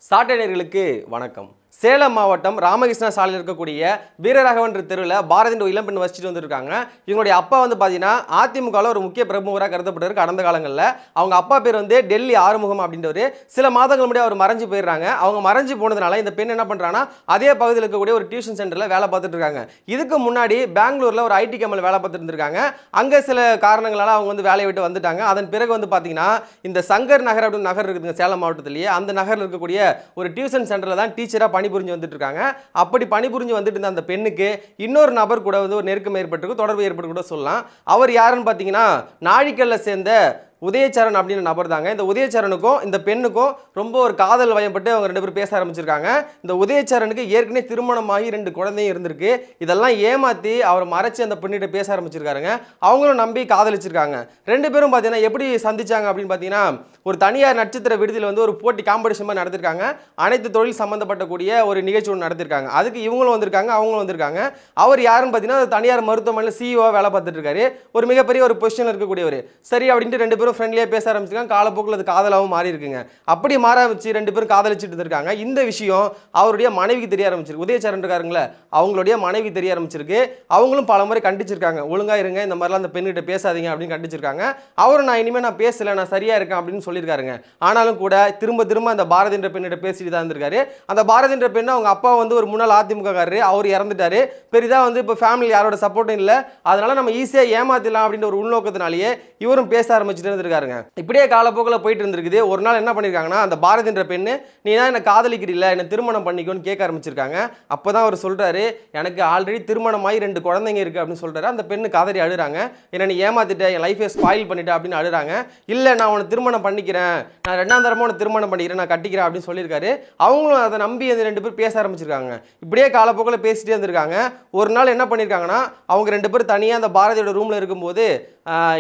சாட்டர்டேர்களுக்கு வணக்கம். சேலம் மாவட்டம் ராமகிருஷ்ணா சாலையில் இருக்கக்கூடிய வீரராகவன் தெருவில் பாரதியின் இளம் பெண் வசிச்சுட்டு வந்துருக்காங்க. இவங்களுடைய அப்பா வந்து பார்த்தீங்கன்னா அதிமுகவில் ஒரு முக்கிய பிரமுகராக கருதப்பட்டார். கடந்த காலங்களில் அவங்க அப்பா பேர் வந்து டெல்லி ஆறுமுகம் அப்படின்றவர். சில மாதங்கள் முன்னாடி அவர் மறைஞ்சு போயிடுறாங்க. அவங்க மறைஞ்சு போனதுனால இந்த பெண் என்ன பண்ணுறாங்கன்னா அதே பகுதியில் இருக்கக்கூடிய ஒரு டியூஷன் சென்டரில் வேலை பார்த்துட்டு இருக்காங்க. இதுக்கு முன்னாடி பெங்களூரில் ஒரு ஐடி கம்பெனியில் வேலை பார்த்துட்டு இருந்திருக்காங்க. அங்கே சில காரணங்களால் அவங்க வந்து வேலையை விட்டு வந்துட்டாங்க. அதன் பிறகு வந்து பார்த்தீங்கன்னா இந்த சங்கர் நகர் அப்படின்னு நகர் இருக்குதுங்க சேலம் மாவட்டத்திலேயே. அந்த நகரில் இருக்கக்கூடிய ஒரு டியூஷன் சென்டரில் தான் டீச்சராக பணிபுரிஞ்சு வந்துட்டு இருக்காங்க. அப்படி பணிபுரிஞ்சு வந்துட்டு இருந்த அந்த பெண்ணுக்கு இன்னொரு நபர் கூட வந்து ஒரு நெருக்கம் ஏற்பட்டு தொடர்பு ஏற்பட்டு கூட சொல்லலாம். அவர் யாருன்னு பார்த்தீங்கன்னா நாழிக்கல்ல சேர்ந்த உதயச்சரண் அப்படின்னு நபர் தாங்க. இந்த உதயச்சரனுக்கும் இந்த பெண்ணுக்கும் ரொம்ப ஒரு காதல் வயப்பட்டு அவங்க ரெண்டு பேரும் பேச ஆரம்பிச்சிருக்காங்க. இந்த உதயச்சரனுக்கு ஏற்கனவே திருமணமாகி 2 குழந்தையும் இருந்திருக்கு. இதெல்லாம் ஏமாற்றி அவர் மறைச்சு அந்த பெண்ணிட்ட பேச ஆரம்பிச்சிருக்காருங்க. அவங்களும் நம்பி காதலிச்சிருக்காங்க. ரெண்டு பேரும் பார்த்தீங்கன்னா எப்படி சந்திச்சாங்க அப்படின்னு பார்த்தீங்கன்னா ஒரு தனியார் நட்சத்திர விடுதியில் வந்து ஒரு போட்டி காம்படிஷன் மாதிரி நடத்திருக்காங்க. அனைத்து தொழில் சம்மந்தப்பட்டக்கூடிய ஒரு நிகழ்ச்சி ஒன்று நடத்திருக்காங்க. அதுக்கு இவங்களும் வந்திருக்காங்க, அவங்களும் வந்திருக்காங்க. அவர் யாருன்னு பார்த்தீங்கன்னா தனியார் மருத்துவமனையில் CEO வேலை பார்த்துட்டு இருக்காரு. ஒரு மிகப்பெரிய ஒரு பொசிஷனில் இருக்கக்கூடியவர். சரி அப்படின்ட்டு ரெண்டு பேரும் ஃப்ரெண்ட்லியாக பேச ஆரம்பிச்சிருக்காங்க. காலப்போக்கில் அது காதலாகவும் மாறி இருக்குங்க. அப்படி மாற ஆரம்பிச்சு ரெண்டு பேரும் காதலிச்சுட்டு இருக்காங்க. இந்த விஷயம் அவருடைய மனைவிக்கு தெரிய ஆரம்பிச்சிருக்கு. உதயச்சரன் இருக்காருங்களே அவங்களுடைய மனைவி தெரிய ஆரம்பிச்சிருக்கு. அவங்களும் பல முறை கண்டிச்சிருக்காங்க. ஒழுங்கா இருங்க, இந்த மாதிரிலாம் அந்த பெண்கிட்ட பேசாதீங்க அப்படின்னு கண்டிச்சிருக்காங்க. அவரும் நான் இனிமேல் நான் பேசல, நான் சரியா இருக்கேன் அப்படின்னு சொல்லியிருக்காருங்க. ஆனாலும் கூட திரும்ப திரும்ப அந்த பாரதி என்ற பெண்ணிட்ட பேசிட்டு தான் இருந்திருக்காரு. அந்த பாரதி என்ற பெண்ணு அவங்க அப்பா வந்து ஒரு முன்னாள் அதிமுக காரரு, அவர் இறந்துட்டாரு. பெரிதா வந்து இப்போ ஃபேமிலி யாரோட சப்போர்ட்டும் இல்லை, அதனால நம்ம ஈஸியாக ஏமாத்திடலாம் அப்படின்ற ஒரு உள்நோக்கத்தினாலேயே இவரும் பேச ஆரம்பிச்சுட்டு இருந்திருக்காருங்க. இப்படியே காலப்போக்கில் போயிட்டு இருந்திருக்குது. ஒரு நாள் என்ன பண்ணியிருக்காங்கன்னா அந்த பாரதி என்ற பெண்ணு நீ தான் என்ன காதலிக்கிறீல்ல, என்ன திருமணம் பண்ணிக்கோன்னு கேட்க ஆரம்பிச்சிருக்காங்க. அப்போதான் அவர் சொல்றாரு எனக்கு ஆல்ரெடி திருமணமாகி 2 குழந்தைங்க இருக்கு அப்படின்னு சொல்றாரு. அந்த பெண்ணு காதலி அழுறாங்க. என்ன நீ ஏமாத்திட்ட, என் லைஃபை ஸ்பாயில் பண்ணிட்ட அப்படின்னு அழுறாங்க. இல்லை நான் உன்னை திருமணம் பண்ணிக்கிறேன், நான் 2ஆம் தரமாக உன்னை திருமணம் பண்ணிக்கிறேன், நான் கட்டிக்கிறேன் அப்படின்னு சொல்லியிருக்காரு. அவங்களும் அதை நம்பி அந்த 2 பேர் பேச ஆரம்பிச்சிருக்காங்க. இப்படியே காலப்போக்கில் பேசிட்டே இருந்திருக்காங்க. ஒரு நாள் என்ன பண்ணியிருக்காங்கன்னா அவங்க 2 பேர் தனியாக அந்த பாரதியோட ரூமில் இருக்கும்போது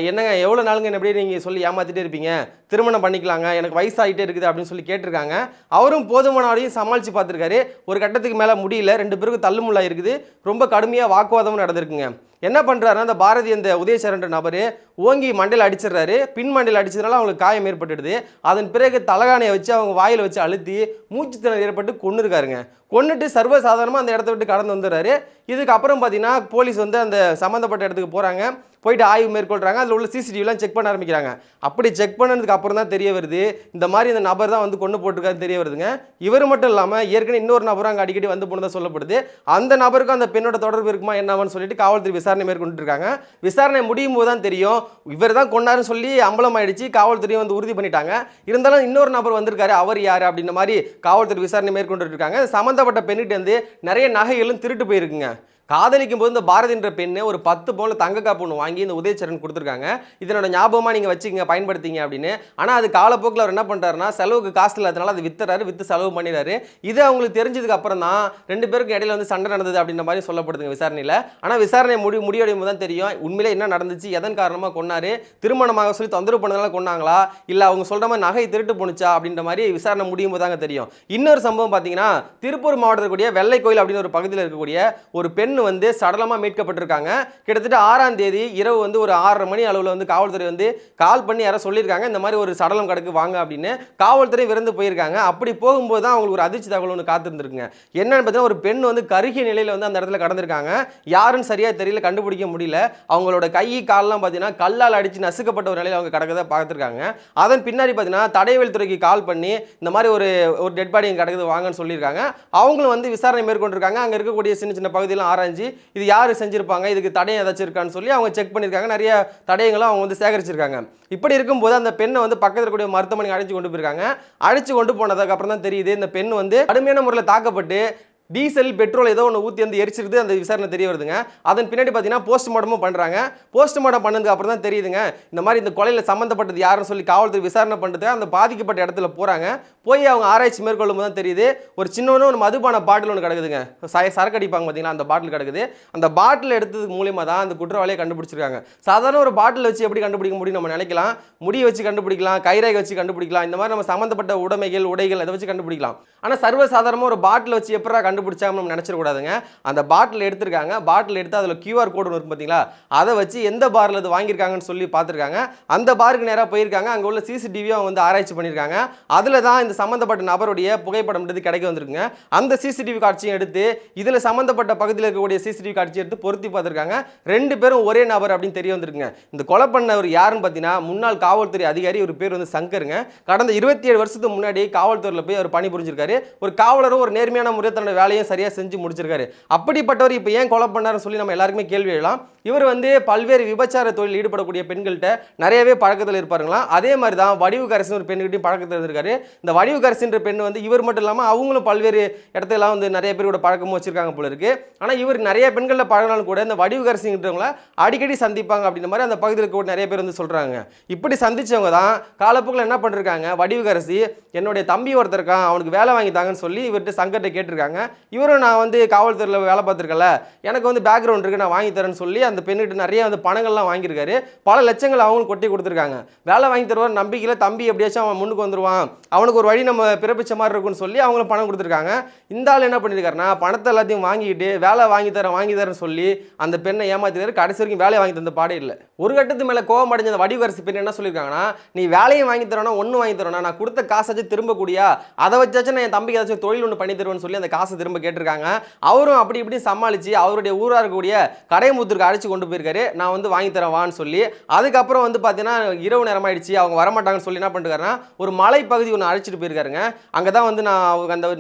என்னங்க எவ்வளோ நாளுங்க என்ன எப்படி நீங்கள் சொல்லி ஏமாற்றிட்டே இருப்பீங்க, திருமணம் பண்ணிக்கலாங்க, எனக்கு வயசாகிட்டே இருக்குது அப்படின்னு சொல்லி கேட்டிருக்காங்க. அவரும் போதுமான வரையும் சமாளித்து பார்த்துருக்காரு. ஒரு கட்டத்துக்கு மேலே முடியல, 2 பேருக்கும் தள்ளுமுள்ளா இருக்குது. ரொம்ப கடுமையாக வாக்குவாதமும் நடந்திருக்குங்க. என்ன பண்ணுறாருன்னா அந்த பாரதி அந்த உதயசரன்ற நபர் ஓங்கி மண்டையில் அடிச்சிடுறாரு. பின் மண்டையில் அடிச்சதுனால அவங்களுக்கு காயம் ஏற்பட்டுடுது. அதன் பிறகு தலகாணியை வச்சு அவங்க வாயில் வச்சு அழுத்தி மூச்சு திணறல் ஏற்பட்டு கொன்னுருக்காருங்க. கொன்னுட்டு சர்வசாதாரணமாக அந்த இடத்த விட்டு கடந்து வந்துடுறாரு. இதுக்கப்புறம் பார்த்தீங்கன்னா போலீஸ் வந்து அந்த சம்மந்தப்பட்ட இடத்துக்கு போகிறாங்க. போயிட்டு ஆய்வு மேற்கொள்கிறாங்க. அதில் உள்ள CCTVலாம் செக் பண்ண ஆரம்பிக்கிறாங்க. அப்படி செக் பண்ணதுக்கு அப்புறம் தான் தெரிய வருது இந்த மாதிரி இந்த நபர் தான் வந்து கொண்டு போட்டிருக்காருன்னு தெரிய வருதுங்க. இவர் மட்டும் இல்லாமல் ஏற்கனவே இன்னொரு நபரும் அங்கே அடிக்கடி வந்து போனதாக சொல்லப்படுது. அந்த நபருக்கும் அந்த பெண்ணோட தொடர்பு இருக்குமா என்னவான்னு சொல்லிட்டு காவல்துறை விசாரணை மேற்கொண்டு இருக்காங்க. விசாரணை முடியும் போது தான் தெரியும் இவர் தான் கொண்டாருன்னு சொல்லி அம்பலம் ஆயிடுச்சு. காவல்துறையும் வந்து உறுதி பண்ணிட்டாங்க. இருந்தாலும் இன்னொரு நபர் வந்திருக்காரு, அவர் யார் அப்படின்ற மாதிரி காவல்துறை விசாரணை மேற்கொண்டு இருக்காங்க. சம்மந்தப்பட்ட பெண்ணிட்டு வந்து நிறைய நகைகளும் திருட்டு போயிருக்குங்க. காதலிக்கும் போது இந்த பாரதி என்ற பெண்ணு ஒரு 10 பவுன் தங்க காப்பு ஒன்று வாங்கி இந்த உதயச்சரன் கொடுத்துருக்காங்க. இதனோட ஞாபகமாக நீங்கள் வச்சுங்க, பயன்படுத்திங்க அப்படின்னு. ஆனால் அது காலப்போக்கில் அவர் என்ன பண்ணுறாருன்னா செலவுக்கு காசு இல்லாதனால அதை வித்துறாரு, விற்று செலவு பண்ணிடுறாரு. இது அவங்களுக்கு தெரிஞ்சதுக்கு அப்புறம் தான் 2 பேருக்கு இடையில வந்து சண்டை நடந்தது அப்படின்ற மாதிரி சொல்லப்படுதுங்க விசாரணையில். ஆனால் விசாரணை முடிவடையும் போது தான் தெரியும் உண்மையிலே என்ன நடந்துச்சு, எதன் காரணமாக கொன்னாரு, திருமணமாக சொல்லி தொந்தரவு பண்ணதால கொன்னாங்களா, இல்லை அவங்க சொல்கிற மாதிரி நகை திருட்டு போணுச்சா அப்படின்ற மாதிரி விசாரணை முடியும் போது தாங்க தெரியும். இன்னொரு சம்பவம் பார்த்தீங்கன்னா திருப்பூர் மாவட்டத்தில் கூடிய வெள்ளை கோயில் அப்படின்னு ஒரு பகுதியில் இருக்கக்கூடிய ஒரு பெண் வந்து சடலமா மீட்கப்பட்டிருக்காங்க. கிட்டத்தட்ட 6ஆம் தேதி இரவு வந்து ஒரு 6:30 மணி அளவில் வந்து காவல்துறை வந்து கால் பண்ணி யாரோ சொல்லியிருக்காங்க இந்த மாதிரி ஒரு சடலம் கிடக்கு வாங்க அப்படின்னு. காவல்துறை விருந்து போயிருக்காங்க. அப்படி போகும்போது தான் அவங்களுக்கு ஒரு அதிர்ச்சி தகவல் ஒன்று காத்திருந்துருக்குங்க. என்னன்னு பார்த்தீங்கன்னா ஒரு பெண் வந்து கருகிய நிலையில் வந்து அந்த இடத்துல கடந்திருக்காங்க. யாருன்னு சரியாக தெரியல, கண்டுபிடிக்க முடியல. அவங்களோட கை கால்லாம் பார்த்தீங்கன்னா கல்லால் அடித்து நசுக்கப்பட்ட ஒரு நிலையில் அவங்க கிடக்கதை பார்த்துருக்காங்க. அதன் பின்னாடி பார்த்தீங்கன்னா தடயவியல் துறைக்கு கால் பண்ணி இந்த மாதிரி ஒரு டெட் பாடி கிடக்குது வாங்கன்னு சொல்லியிருக்காங்க. அவங்களும் வந்து விசாரணை மேற்கொண்டிருக்காங்க. அங்கே இருக்கக்கூடிய சின்ன சின்ன பகுதியெல்லாம் ஆராய்ச்சி இது யாரு செஞ்சிருப்பாங்க, இதுக்கு தடயம் ஏதாச்சும் இருக்கான்னு சொல்லி அவங்க செக் பண்ணியிருக்காங்க. நிறைய தடயங்களும் அவங்க வந்து சேகரிச்சிருக்காங்க. இப்படி இருக்கும்போது அந்த பெண்ணை வந்து பக்கத்தில் இருக்கக்கூடிய மருத்துவமனைக்கு அழைச்சி கொண்டு போயிருக்காங்க. அழைச்சி கொண்டு போனதுக்கு அப்புறம் தான் தெரியுது இந்த பெண் வந்து கடுமையான முறையில் தாக்கப்பட்டு டீசல் பெட்ரோல் ஏதோ ஒன்று ஊற்றி வந்து எரிச்சிருது. அந்த விசாரணை தெரிய வருதுங்க. அதன் பின்னாடி பார்த்தீங்கன்னா போஸ்ட்மார்ட்டமும் பண்ணுறாங்க. போஸ்ட்மார்ட்டம் பண்ணதுக்கு அப்புறம் தான் தெரியுதுங்க இந்த மாதிரி இந்த கொலையில் சம்மந்தப்பட்டது யாருன்னு சொல்லி காவல்துறை விசாரணை பண்ணுறது அந்த பாதிக்கப்பட்ட இடத்துல போகிறாங்க. போய் அவங்க ஆராய்ச்சி மேற்கொள்ளும் போது தான் தெரியுது ஒரு சின்ன ஒரு மதுபான பாட்டில் ஒன்று கிடக்குதுங்க. சரக்கு அடிப்பாங்க பார்த்தீங்கன்னா அந்த பாட்டில் கிடக்குது. அந்த பாட்டில் எடுத்ததுக்கு மூலியமாக தான் அந்த குற்றவாளியை கண்டுபிடிச்சிருக்காங்க. சாதாரண ஒரு பாட்டில் வச்சு எப்படி கண்டுபிடிக்க முடியும் நம்ம நினைக்கலாம். முடியை வச்சு கண்டுபிடிக்கலாம், கைரேகை வச்சு கண்டுபிடிக்கலாம், இந்த மாதிரி நம்ம சம்மந்தப்பட்ட உடைமைகள் உடைகள் அதை வச்சு கண்டுபிடிக்கலாம். ஆனால் சர்வசாதாரணமாக ஒரு பாட்டில் வச்சு எப்படா கண்டுபிடிச்சாம நம்ம நினச்சிடக்கூடாதுங்க. அந்த பாட்டில் எடுத்திருக்காங்க, பாட்டில் எடுத்து அதில் QR கோடு இருக்கும் பார்த்தீங்களா, அதை வச்சு எந்த பாரில் அது வாங்கியிருக்காங்கன்னு சொல்லி பார்த்துருக்காங்க. அந்த பாருக்கு நேராக போயிருக்காங்க. அங்கே உள்ள CCTV வந்து ஆராய்ச்சி பண்ணியிருக்காங்க. அதில் தான் இந்த சம்மந்தப்பட்ட நபருடைய புகைப்படம் கிடைக்க வந்திருக்குங்க. அந்த CCTV காட்சியும் எடுத்து இதில் சம்மந்தப்பட்ட பகுதியில் இருக்கக்கூடிய CCTV காட்சி எடுத்து பொருத்தி பார்த்துருக்காங்க. 2 பேரும் ஒரே நபர் அப்படின்னு தெரிய வந்திருக்குங்க. இந்த கொலை பண்ணவர் யாருன்னு பார்த்தீங்கன்னா முன்னாள் காவல்துறை அதிகாரி, ஒரு பேர் வந்து சங்கருங்க. கடந்த 27 வருஷத்துக்கு முன்னாடி காவல்துறையில் போய் அவர் பணி புரிஞ்சிருக்காரு. ஒரு காவலரும் ஒரு நேர்மையான முறையில் தன்னோட வேலையும் சரியாக செஞ்சு முடிச்சிருக்காரு. அப்படிப்பட்டவர் இப்போ ஏன் கொலை பண்ணாருன்னு சொல்லி நம்ம எல்லாருக்குமே கேள்வி எழலாம். இவர் வந்து பல்வேறு விபச்சார தொழில் ஈடுபடக்கூடிய பெண்கள்கிட்ட நிறையவே பழக்கத்தில் இருப்பாருங்களாம். அதே மாதிரி தான் வடிவுக்கரசன் ஒரு பெண்கிட்டையும் பழக்கத்தில் இருக்காரு. இந்த வடிவுக்கரசின்ற பெண் வந்து இவர் மட்டும் இல்லாமல் அவங்களும் பல்வேறு இடத்துலாம் வந்து நிறைய பேரோட பழக்கமும் வச்சிருக்காங்க போல இருக்கு. ஆனால் இவர் நிறைய பெண்களில் பழகினாலும் கூட இந்த வடிவுக்கரசின்றவங்கள அடிக்கடி சந்திப்பாங்க அப்படின்ற மாதிரி அந்த பகுதியில் இருக்க நிறைய பேர் வந்து சொல்றாங்க. இப்படி சந்திச்சவங்க தான் காலப்போக்கில் என்ன பண்ணிருக்காங்க, வடிவுக்கரசி என்னுடைய தம்பி ஒருத்தர் இருக்கான், அவனுக்கு வேலை வாங்கி தாங்கன்னு சொல்லி இவர்கிட்ட சங்கர்கிட்ட கேட்டிருக்காங்க. இவரும் நான் வந்து காவல்துறையில் வேலை பார்த்துருக்கல, எனக்கு வந்து பேக்ரவுண்ட் இருக்கு, நான் வாங்கி தரேன்னு சொல்லி அந்த பெண்ணிட்டு நிறைய வந்து பணங்கள்லாம் வாங்கியிருக்காரு. பல லட்சங்கள் அவங்களுக்கு கொட்டி கொடுத்துருக்காங்க. வேலை வாங்கி தருவார் நம்பிக்கையில் தம்பி எப்படியாச்சும் அவன் முன்னுக்கு வந்துருவான், அவனுக்கு ஒரு வழி நம்ம பிறப்பிச்ச மாதிரி இருக்குன்னு சொல்லி அவங்களுக்கு பணம் கொடுத்துருக்காங்க. இந்த ஆள் என்ன பண்ணியிருக்காருன்னா பணத்தை எல்லாத்தையும் வாங்கிட்டு வேலை வாங்கி தரேன்னு சொல்லி அந்த பெண்ணை ஏமாத்தினாரு. கடைசி வரைக்கும் வேலையை வாங்கி தந்த பாடே இல்லை. ஒரு கட்டத்து மேலே கோவம் அடைஞ்ச அந்த வடிவரசு பெண் என்ன சொல்லியிருக்காங்கன்னா, நீ வேலையும் வாங்கி தரணும் ஒன்றும் வாங்கி தரணும், நான் கொடுத்த காசாச்சும் திரும்ப கூடியா, அதை வச்சாச்சும் நான் என் தம்பிக்கு ஏதாச்சும் தொழில் ஒன்று பண்ணி தருவேன்னு சொல்லி அந்த காசை திரும்ப கேட்டிருக்காங்க. அவரும் அப்படி இப்படி சமாளித்து அவருடைய ஊராக இருக்கக்கூடிய கடைமுத்திற்கு அழைச்சி கொண்டு போயிருக்காரு. நான் வந்து வாங்கி தரேன் வான்னு சொல்லி. அதுக்கப்புறம் வந்து பார்த்தீங்கன்னா இரவு நேரம் ஆயிடுச்சு, அவங்க வரமாட்டாங்கன்னு சொல்லி என்ன பண்ணிருக்காருன்னா ஒரு மலை பகுதி ஒன்று அழைச்சிட்டு போயிருக்காருங்க. அங்கே தான் வந்து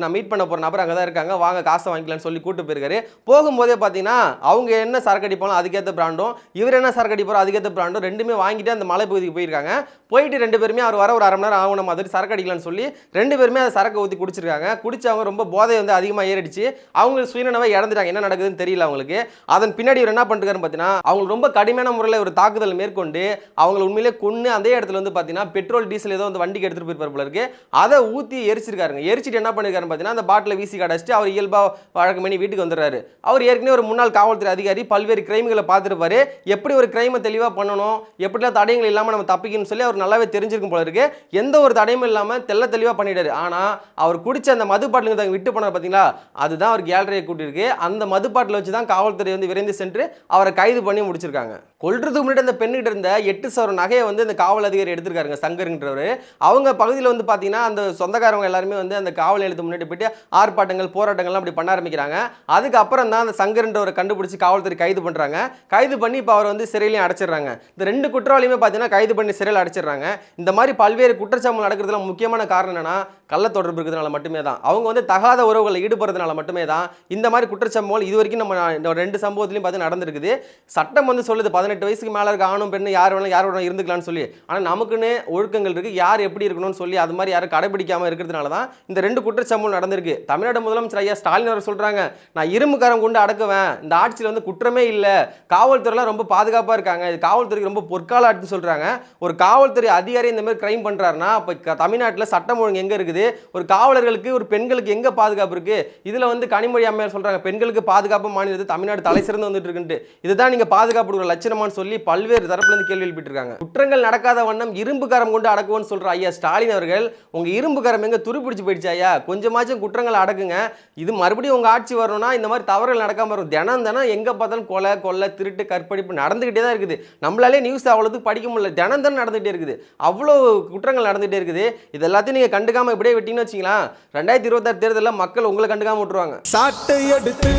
நான் மீட் பண்ண போகிற நபர் அங்கே தான் இருக்காங்க, வாங்க காசை வாங்கிக்கலான்னு சொல்லி கூட்டு போயிருக்காரு. போகும்போதே பார்த்தீங்கன்னா அவங்க என்ன சரக்கு அடிப்பாலும் அதுக்கேற்ற பிராண்டும், இவர் என்ன சரக்கு அடிப்பாரோ அதுக்கேற்ற பிராண்டும் ரெண்டுமே வாங்கிட்டு அந்த மலை பகுதிக்கு போயிருக்காங்க. போயிட்டு 2 பேருமே அவர் வர ஒரு அரை மணி நேரம் ஆகணும் மாதிரி சரக்கு அடிக்கலான்னு சொல்லி 2 பேருமே அதை சரக்கு ஊற்றி குடிச்சிருக்காங்க. குடிச்சவங்க ரொம்ப போதை வந்து அதிகமாக ஏறிடுச்சு. அவங்க சுயநனவை இழந்துட்டாங்க, என்ன நடக்குதுன்னு தெரியல அவங்களுக்கு. அதன் பின்னாடி இவர் என்ன பண்ணிருக்காருன்னு பார்த்தீங்கன்னா அவங்க ரொம்ப கடுமையான முறையில் ஒரு தாக்குதல் மேற்கொண்டு அவங்களை உண்மையிலே கொன்று அதே இடத்துல வந்து பார்த்தீங்கன்னா பெட்ரோல் டீசல் ஏதோ வந்து வண்டிக்கு எடுத்துகிட்டு போயிருப்பார் போல இருக்கு. அதை ஊற்றி எரிச்சிருக்காருங்க. எரிச்சிட்டு என்ன பண்ணிருக்காருன்னு பார்த்தீங்கன்னா அந்த பாட்டில் வீசி கடைச்சிட்டு அவர் இயல்பாக வழக்கமணி வீட்டுக்கு வந்துடுறாரு. அவர் ஏற்கனவே ஒரு முன்னாள் காவல்துறை அதிகாரி, பல்வேறு கிரைம்களை பார்த்துருப்பாரு. எப்படி ஒரு கிரைமை தெளிவாக பண்ணணும், எப்படிலாம் தடயங்கள் இல்லாமல் நம்ம தப்பிக்கணும்னு சொல்லி அவர் நல்லாவே தெரிஞ்சிருக்கும் போல இருக்கு. எந்த ஒரு தடயமும் இல்லாமல் தெளிவாக பண்ணிட்டாரு. ஆனால் அவர் குடிச்ச அந்த மது பாட்டிலுங்க விட்டு போனார் பார்த்தீங்களா, அதுதான் அவர் கேலரியை கூட்டியிருக்கு. அந்த மது பாட்டில் வச்சு தான் காவல்துறை வந்து விரைந்து சென்று அவரை கைது பண்ணி முடிச்சிருக்காங்க. கொல்றதுக்கு முன்னாடி அந்த பெண்ணிட்ட இருந்த 8,000 நகையை வந்து இந்த காவல் அதிகாரி எடுத்திருக்காருங்க சங்கருன்றவர். அவங்க பகுதியில் வந்து பார்த்தீங்கன்னா அந்த சொந்தக்காரங்க எல்லாருமே வந்து அந்த காவல் நிலையத்துக்கு முன்னாடி போயிட்டு ஆர்ப்பாட்டங்கள் போராட்டங்கள்லாம் அப்படி பண்ண ஆரம்பிக்கிறாங்க. அதுக்கப்புறம் தான் அந்த சங்கர்ன்றவரை கண்டுபிடிச்சி காவல்துறை கைது பண்ணுறாங்க. கைது பண்ணி இப்போ அவர் வந்து சிறையிலையும் அடைச்சிடுறாங்க. இந்த 2 குற்றவாளியுமே பார்த்தீங்கன்னா கைது பண்ணி சிறையில் அடைச்சிடுறாங்க. இந்த மாதிரி பல்வேறு குற்றச்சாட்டுகள் நடக்கிறதுல முக்கியமான காரணம் என்னன்னா கள்ள தொடர்பு இருக்கிறதுனால மட்டுமே தான். அவங்க வந்து தகாத உறவுகளில் ஈடுபடுறதுனால மட்டுமே தான் இந்த மாதிரி குற்றச்சம்பவங்கள் இது வரைக்கும் நம்ம இந்த 2 சம்பவத்திலையும் பார்த்து நடந்திருக்குது. சட்டம் வந்து சொல்லுது 18 வயசுக்கு மேலே இருக்க ஆணும் பெண்ணு யார் வேணாலும் யாரோட இருந்துக்கலாம்னு சொல்லி. ஆனால் நமக்குன்னு ஒழுக்கங்கள் இருக்குது, யார் எப்படி இருக்கணும்னு சொல்லி அது மாதிரி யாரும் கடைபிடிக்காமல் இருக்கிறதுனால தான் இந்த 2 குற்றச்சம்பவம் நடந்திருக்கு. தமிழ்நாடு முதலமைச்சர் ஐயா ஸ்டாலின் அவர் சொல்கிறாங்க, நான் இரும்பு கரம் கொண்டு அடக்குவேன், இந்த ஆட்சியில் வந்து குற்றமே இல்லை, காவல்துறைலாம் ரொம்ப பாதுகாப்பாக இருக்காங்க, இது காவல்துறைக்கு ரொம்ப பொற்கால ஆட்சின்னு சொல்கிறாங்க. ஒரு காவல்துறை அதிகாரி இந்த மாதிரி கிரைம் பண்ணுறாருன்னா இப்போ தமிழ்நாட்டில் சட்டம் ஒழுங்கு எங்கே இருக்குது, ஒரு காவலர்களுக்கு ஒரு பெண்களுக்கு எங்கே பாதுகாப்பு இருக்குது? இதில் வந்து கனிமொழி அம்மையார் சொல்கிறாங்க பெண்களுக்கு பாதுகாப்பு மாநிலத்தில் தமிழ்நாடு தலை சிறந்து வந்துட்டு இருக்குன்ட்டு. இதுதான் நீங்கள் பாதுகாப்பு கொடுக்குற லட்சணமானு சொல்லி பல்வேறு தரப்புலேருந்து கேள்வி எழுப்பிட்டுருக்காங்க. குற்றங்கள் நடக்காத வண்ணம் இரும்பு கரம் கொண்டு அடக்குவோன்னு சொல்கிற ஐயா ஸ்டாலின் அவர்கள், உங்கள் இரும்பு கரம் எங்கே துருப்பிடிச்சு போயிடுச்சு ஐயா, கொஞ்சமாச்சும் குற்றங்களை அடக்குங்க. இது மறுபடியும் உங்கள் ஆட்சி வரணும்னா இந்த மாதிரி தவறுகள் நடக்காமல் வரும். தினம் எங்கே பார்த்தாலும் கொலை கொள்ளை திருட்டு கற்பழிப்பு நடந்துக்கிட்டே தான் இருக்குது. நம்மளாலே நியூஸ் அவ்வளோதுக்கு படிக்க முடியல, தினம் நடந்துகிட்டே இருக்குது. அவ்வளோ குற்றங்கள் நடந்துகிட்டே இருக்குது. இது எல்லாத்தையும் நீங்கள் கண்டுக்காமல் இப்படியே விட்டீங்கன்னு வச்சிங்களா, 2026 தேர்தலில் மக்கள் உங்களை கண்டுக்காமல் விட்டுருவாங்க. சாட்டை எடுத்து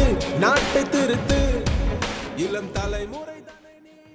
நாட்டை திருத்து இளம் தலைமுறை.